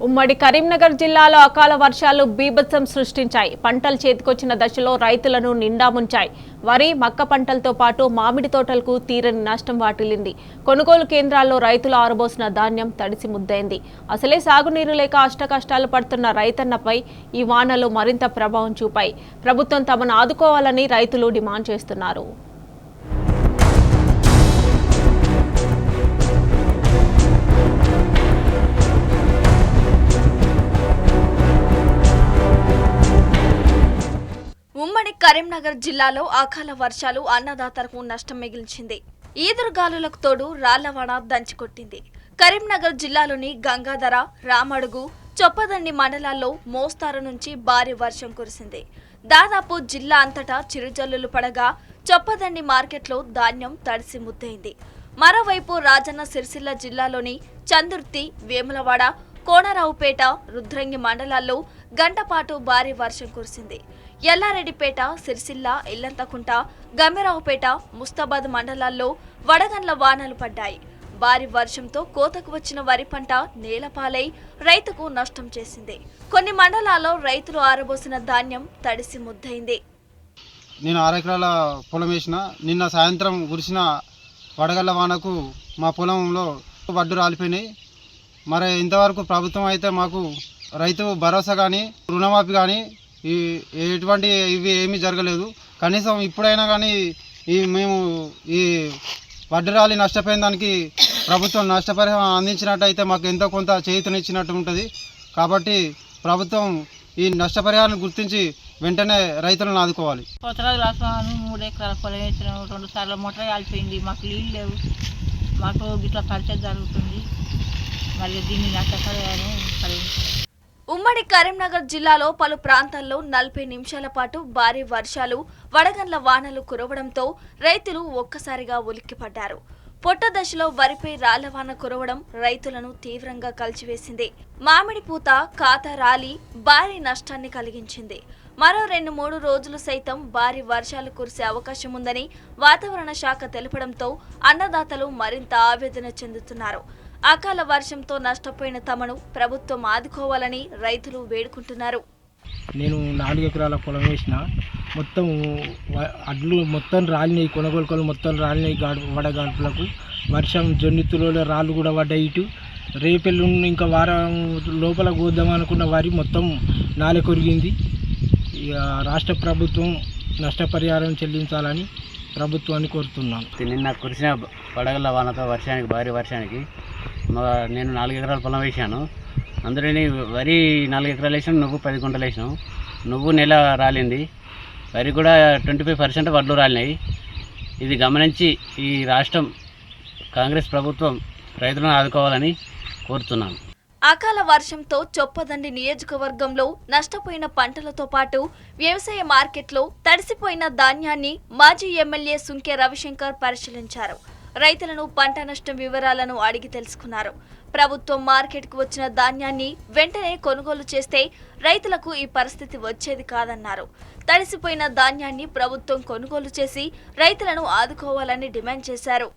ఉమ్మడి కరీంనగర్ జిల్లాలో అకాల వర్షాలు బీభత్సం సృష్టించాయి. పంటలు చేతికొచ్చిన దశలో రైతులను నిండా ముంచాయి. వరి, మక్క పంటలతో పాటు మామిడి తోటలకు తీరని నష్టం వాటిల్లింది. కొనుగోలు కేంద్రాల్లో రైతులు ఆరబోసిన ధాన్యం తడిసి ముద్దైంది. అసలే సాగునీరు లేక అష్టకష్టాలు పడుతున్న రైతన్నపై ఈ వానలు మరింత ప్రభావం చూపాయి. ప్రభుత్వం తమను ఆదుకోవాలని రైతులు డిమాండ్ చేస్తున్నారు. ఉమ్మడి కరీంనగర్ జిల్లాలో అకాల వర్షాలు అన్నదాతలకు నష్టం మిగిల్చింది. ఈదురుగాలులకు తోడు రాళ్లవాన దంచికొట్టింది. కరీంనగర్ జిల్లాలోని గంగాధర, రామడుగు, చొప్పదండి మండలాల్లో మోస్తారు నుంచి భారీ వర్షం కురిసింది. దాదాపు జిల్లా అంతటా చిరుజల్లులు పడగా చొప్పదండి మార్కెట్లో ధాన్యం తడిసి ముద్దైంది. మరోవైపు రాజన్న సిరిసిల్ల జిల్లాలోని చందుర్తి, వేములవాడ, కోనరావుపేట, రుద్రంగి మండలాల్లో గంటపాటు భారీ వర్షం కురిసింది. ఎల్లారెడ్డిపేట, సిరిసిల్ల, ఇల్లంతకుంట, గమ్మెరావుపేట, ముస్తాబాద్ మండలాల్లో వడగండ్ల వానలు పడ్డాయి. భారీ వర్షంతో కోతకు వచ్చిన వరి పంట నేలపాలై రైతుకు నష్టం చేసింది. కొన్ని మండలాల్లో రైతులు ఆరబోసిన ధాన్యం తడిసి ముద్దైంది. నేను 6 ఎకరాల పొలం వేసిన. నిన్న సాయంత్రం కురిసిన వడగళ్ల వానకు మా పొలంలో వడ్డు రాలిపోయినాయి. మరి ఇంతవరకు ప్రభుత్వం అయితే మాకు రైతు భరోసా కానీ రుణమాఫీ కానీ ఎటువంటి ఇవి ఏమీ జరగలేదు. కనీసం ఇప్పుడైనా కానీ మేము ఈ వడ్డు రాలి నష్టపోయిన దానికి ప్రభుత్వం నష్టపరిహారం అందించినట్టయితే మాకు ఎంతో కొంత చేయూతనిచ్చినట్టు ఉంటుంది. కాబట్టి ప్రభుత్వం ఈ నష్టపరిహారాన్ని గుర్తించి వెంటనే రైతులను ఆదుకోవాలి. కొత్తరాజు రాష్ట్రాన్ని 3 ఎకరాల పొలం వేసిన 2 సార్లు మోటార్ కాలిపోయింది. మాకు నీళ్ళు లేవు. మాకు గిట్లా పరిచయం జరుగుతుంది. మళ్ళీ దీన్ని నష్టపరిహారం కలిగించాలి. ఉమ్మడి కరీంనగర్ జిల్లాలో పలు ప్రాంతాల్లో 40 నిమిషాల పాటు భారీ వర్షాలు, వడగండ్ల వానలు కురవడంతో రైతులు ఒక్కసారిగా ఉలిక్కిపడ్డారు. పొట్ట దశలో వరిపై రాళ్లవాన కురవడం రైతులను తీవ్రంగా కలిచివేసింది. మామిడి పూత కాత రాలి భారీ నష్టాన్ని కలిగించింది. మరో 2-3 రోజులు సైతం భారీ వర్షాలు కురిసే అవకాశం ఉందని వాతావరణ శాఖ తెలపడంతో అన్నదాతలు మరింత ఆవేదన చెందుతున్నారు. అకాల వర్షంతో నష్టపోయిన తమను ప్రభుత్వం ఆదుకోవాలని రైతులు వేడుకుంటున్నారు. నేను 4 ఎకరాల పొలం వేసిన. మొత్తం అడ్లు మొత్తం రాలినాయి. కొనుగోలు మొత్తం రాలినాయి. వడగాల్పులకు వర్షం జొన్నితులలో రాళ్ళు కూడా పడ్డాయి. ఇటు రేపెల్లు ఇంకా వారం లోపల కోద్దాం అనుకున్న వరి మొత్తం నాలె కొరిగింది. రాష్ట్ర ప్రభుత్వం నష్టపరిహారం చెల్లించాలని ప్రభుత్వాన్ని కోరుతున్నాను. నిన్న కురిసిన వడగళ్ల వానతో భారీ వర్షానికి నేను 4 ఎకరాల పొలం వేసాను. అందులో వరి 4 ఎకరాలు వేసాను. నువ్వు 10 గుంటలు వేసాను. నువ్వు నెల రాలింది. వరి కూడా 25% వడ్లు రాలినాయి. ఇది గమనించి ఈ రాష్ట్రం కాంగ్రెస్ ప్రభుత్వం రైతులను ఆదుకోవాలని కోరుతున్నాను. అకాల వర్షంతో చొప్పదండి నియోజకవర్గంలో నష్టపోయిన పంటలతో పాటు వ్యవసాయ మార్కెట్లో తడిసిపోయిన ధాన్యాన్ని మాజీ ఎమ్మెల్యే సుంకె రవిశంకర్ పరిశీలించారు. రైతులను పంట నష్టం వివరాలను అడిగి తెలుసుకున్నారు. ప్రభుత్వం మార్కెట్కు వచ్చిన ధాన్యాన్ని వెంటనే కొనుగోలు చేస్తే రైతులకు ఈ పరిస్థితి వచ్చేది కాదన్నారు. తడిసిపోయిన ధాన్యాన్ని ప్రభుత్వం కొనుగోలు చేసి రైతులను ఆదుకోవాలని డిమాండ్ చేశారు.